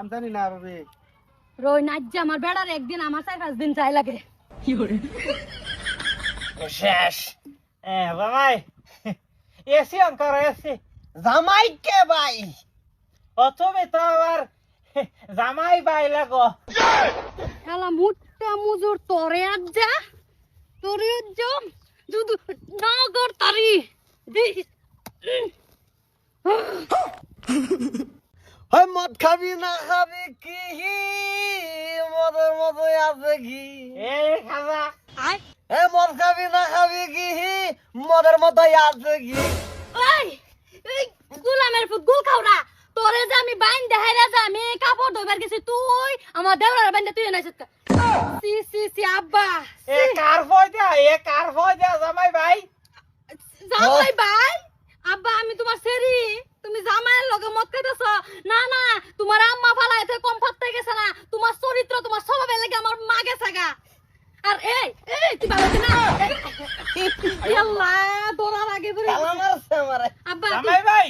আমি জানি না ভাবি। রই নাজ্জা আমার বেড়ার একদিন আমার 4-5 দিন চাই লাগে। শেষ জামাই এসি অন্তর এসি জামাই কে ভাই ও তুমি তো আবার জামাই ভাই লাগো শালা মুট্টা মুজুর তোরে আজ্জা তোরে জম দুদু নগর তারি হয় মদ খাবি না খাবি কি মদের মতো আছে কি খাজা আই মদ খাবি না খাবি কি মদের মতো আছে কি এই এই গুলামের ফুট গুল খাওরা তোরে যে আমি বাইন দেখাইরা যে আমি কাপড় ধোবার গেছি তুই আমার দেওরার বাইন তুই নাইছত সি সি সি আব্বা কার ফয় দিয়া জামাই ভাই জামাই ভাই আব্বা আমি তোমার সেরি তুমি জামাইয়ের লগে মদ খাইতেছ না না তোমার আম্মা ফালাইতে কম ফাটতে গেছে না তোমার চরিত্র তোমার স্বভাবের লাগে আমার মা গেছে গা আর এই এই তুই ভালো না আল্লাহ দৌড়ার আগে বলি আব্বা জামাই ভাই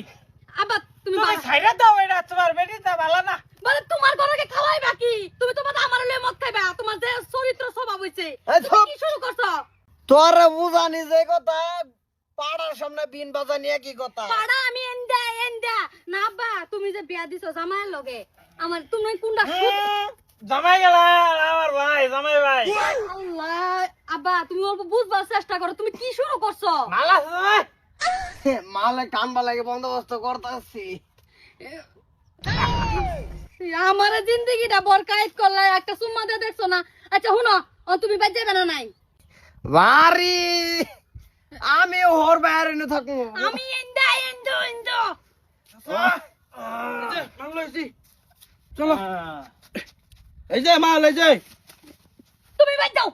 আব্বা তুমি তুমি ছাইরা দাও এটা তোমার বেটিটা ভালো না বলে তোমার ঘরে খাওয়াই বাকি তুমি তো বাদ আমার লয়ে মদ খাইবা তোমার যে চরিত্র স্বভাব হইছে এই তুমি চুপ। কি শুরু করছো তোর বুঝানি যে কথা পাড়ার সামনে বিন বাজা নিয়ে কি কথা পাড়া আমি এন্ডা না আব্বা তুমি যে বিয়া দিছো জামাইয়ের লগে আমার তুমি কোনটা জামাই গেল আমার ভাই জামাই ভাই আল্লাহ আব্বা তুমি অল্প বুঝবার চেষ্টা করো তুমি কি শুরু করছো মালা মালে কামবা লাগে বন্দোবস্ত করতেছি আমার জিন্দগিটা বরকাইত করলে একটা সুম্মা দিয়ে দেখছো না আচ্ছা শুনো তুমি বাদ যাবে না নাই বাড়ি আমি ওর বাইরে নে থাকবো আমি এন্ডো চলো এই যে মাল এই যে তুমি বাদ যাও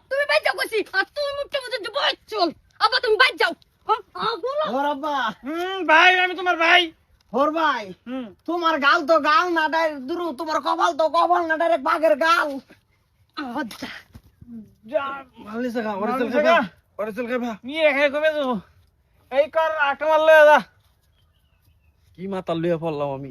কইছি আর তুমি মুটে মুটে বই চল আব্বা তুমি বাদ যাও ওর আব্বা ভাই আমি তোমার ভাই ওর ভাই তোমার গাল তো গাল না ডাইরেক্ট দুরু তোমার কপাল তো কপাল না ডাইরেক্ট বাঘের গাল আচ্ছা মাল নিছে খা ওরে চল খাবা ওরে চল খাবা নিয়ে খাই কমে যাবো এই কর আটমাল লয়ে যা কি মাতাল লইয়া পড়লাম আমি